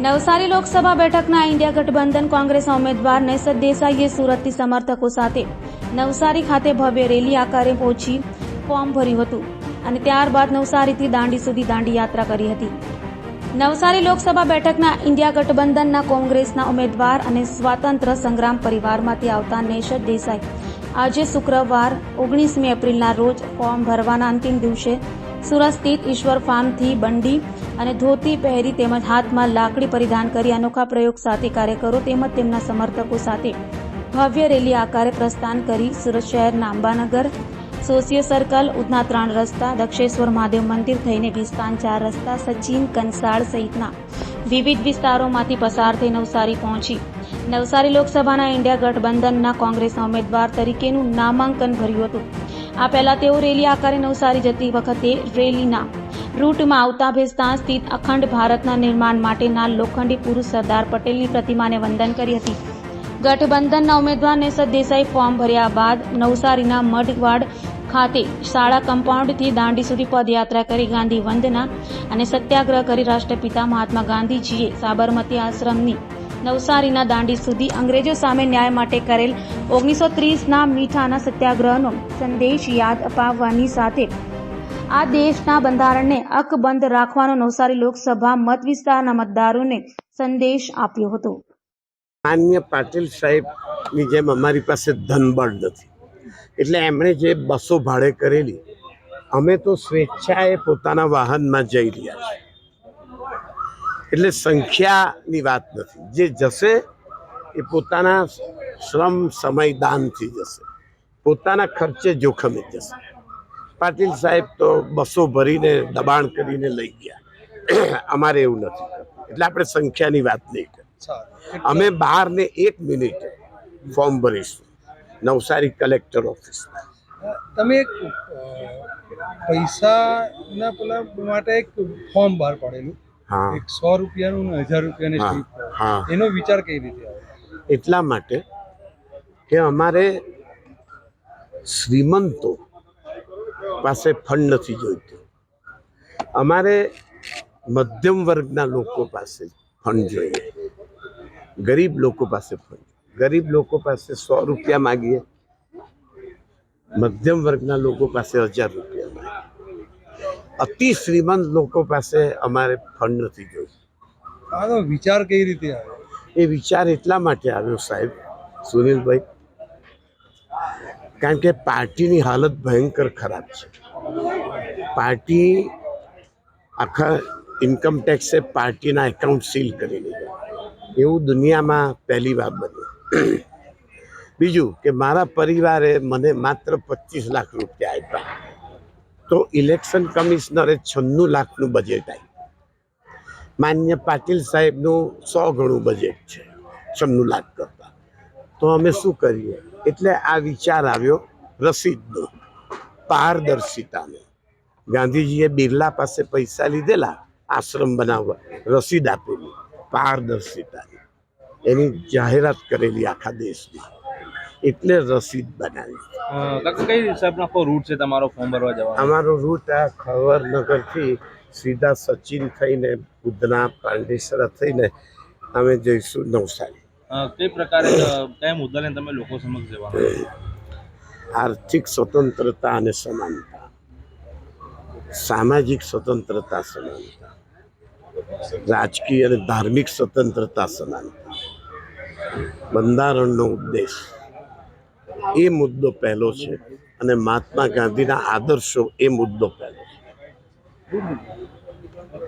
નવસારી લોકસભા બેઠકના ઇન્ડિયા ગઠબંધન કોંગ્રેસના ઉમેદવાર નેસદ દેસાઈએ સુરતથી સમર્થકો સાથે નવસારી ખાતે ભવ્ય રેલી આકારે પહોંચી ફોર્મ ભર્યું હતું અને ત્યારબાદ નવસારીથી દાંડી સુધી દાંડી યાત્રા કરી હતી. નવસારી લોકસભા બેઠકના ઇન્ડિયા ગઠબંધનના કોંગ્રેસના ઉમેદવાર અને સ્વાતંત્ર્ય સંગ્રામ પરિવારમાંથી આવતા નેસદ દેસાઈ આજે શુક્રવાર 19મી એપ્રિલના રોજ ફોર્મ ભરવાના અંતિમ દિવસે સુરત સ્થિત ઈશ્વર ફાર્મથી બંડી અને ધોતી પહેરી તેમજ હાથમાં લાકડી પરિધાન કરી અનોખા પ્રયોગ સાથે કાર્યકરો તેમજ તેમના સમર્થકો સાથે ભવ્ય રેલી આકારે પ્રસ્થાન કરી સુરત શહેરના અંબાનગર, સોસિયો સર્કલ, ઉધના 3 રસ્તા, દક્ષેશ્વર મહાદેવ મંદિર થઈને વિસ્તાન 4 રસ્તા, સચિન, કંસાળ સહિતના વિવિધ વિસ્તારોમાંથી પસાર થઈ નવસારી પહોંચી નવસારી લોકસભાના ઇન્ડિયા ગઠબંધનના કોંગ્રેસના ઉમેદવાર તરીકેનું નામાંકન ભર્યું હતું. આ પહેલા તેઓ રેલી આકારે નવસારી જતી વખતે રેલીના રૂટમાં આવતા ભેસ્તાન સ્થિત અખંડ ભારતના નિર્માણ માટેના લોખંડી પુરુષ સરદાર પટેલની પ્રતિમાને વંદન કરી હતી. ગઠબંધનના ઉમેદવાર નેસદ દેસાઈ ફોર્મ ભર્યા બાદ નવસારીના મઢવાડ ખાતે શાળા કમ્પાઉન્ડથી દાંડી સુધી પદયાત્રા કરી ગાંધી વંદના અને સત્યાગ્રહ કરી રાષ્ટ્રપિતા મહાત્મા ગાંધીજીએ સાબરમતી આશ્રમની નવસારીના દાંડી સુધી અંગ્રેજો સામે ન્યાય માટે કરેલ 1930ના મીઠાના સત્યાગ્રહનો સંદેશ યાદ અપાવવાની સાથે આ દેશના બંધારણને અકબંધ રાખવાનો નવસારી લોકસભા મત વિસ્તારના મતદારોને સંદેશ આપ્યો હતો. માન્ય પાટીલ સાહેબની જેમ અમારી પાસે ધનબળ નથી, એટલે એમણે જે બસો ભાડે કરેલી, અમે તો સ્વેચ્છાએ પોતાના વાહનમાં જઈ રહ્યા છીએ. એટલે સંખ્યાની વાત નથી, જે જશે એ પોતાના શ્રમ સમય દાનથી જશે, પોતાના ખર્ચે જોખમે જશે. પાટીલ સાહેબ તો બસો ભરીને દબાણ કરીને લઈ ગયા, અમારે એવું નથી કરવું. એટલે આપણે સંખ્યાની વાત નહીં કરીએ. અમે 12:01 ફોર્મ ભરીશું નવસારી કલેક્ટર ઓફિસમાં. તમે પૈસાના પેલા માટે એક ફોર્મ બહાર પાડેલું, હા, એક 100 રૂપિયાનું ને 1000 રૂપિયાની સ્લીપ, હા, એનો વિચાર કઈ રીતે આવ્યો? એટલા માટે કે અમારે શ્રીમંતો પાસે ફંડ નથી જોઈતું, અમારે મધ્યમ વર્ગના લોકો પાસે ફંડ જોઈએ, ગરીબ લોકો પાસે ફંડ. ગરીબ લોકો પાસે 100 રૂપિયા માગીએ, મધ્યમ વર્ગના લોકો પાસે 1000 રૂપિયા માગીએ, અતિ શ્રીમંત લોકો પાસે અમારે ફંડ નથી જોઈતું. આનો વિચાર કઈ રીતે આવ્યો? એ વિચાર એટલા માટે આવ્યો સાહેબ સુનિલભાઈ, કારણ કે પાર્ટીની હાલત ભયંકર ખરાબ છે. પાર્ટી આખા ઇન્કમ ટેક્સે પાર્ટીના એકાઉન્ટ સીલ કરી લીધા, એવું દુનિયામાં પહેલી વાર બન્યું. બીજું કે મારા પરિવારે મને માત્ર 25 લાખ રૂપિયા આપ્યા, તો ઇલેક્શન કમિશનરે 96 લાખનું બજેટ આપ્યું. માન્ય પાટીલ સાહેબનું 100 ગણું બજેટ છે 96 લાખ કરતા. તો અમે શું કરીએ? એટલે આ વિચાર આવ્યો રસીદનો, પારદર્શિતાનો. ગાંધીજીએ બિરલા પાસે પૈસા લીધેલા આશ્રમ બનાવવા, રસીદ આપેલી પારદર્શિતાની, એની જાહેરાત કરેલી આખા દેશની, એટલે રસીદ બનાવી. કઈ હિસાબનો રૂટ છે તમારો ફોર્મ ભરવા જવાનો? અમારો રૂટ આ ખવરનગરથી સીધા સચિન થઈને ઉધના પાંડેસરા થઈને અમે જઈશું નવસારી. કઈ પ્રકારે કયા મુદ્દાને તમે લોકો સમક્ષ જવાના? આર્થિક સ્વતંત્રતા અને સમાનતા, સામાજિક સ્વતંત્રતા સમાનતા, રાજકીય અને ધાર્મિક સ્વતંત્રતા સમાનતા, બંધારણનો ઉદ્દેશ, એ મુદ્દો પહેલો છે અને મહાત્મા ગાંધીના આદર્શો, એ મુદ્દો પહેલો છે.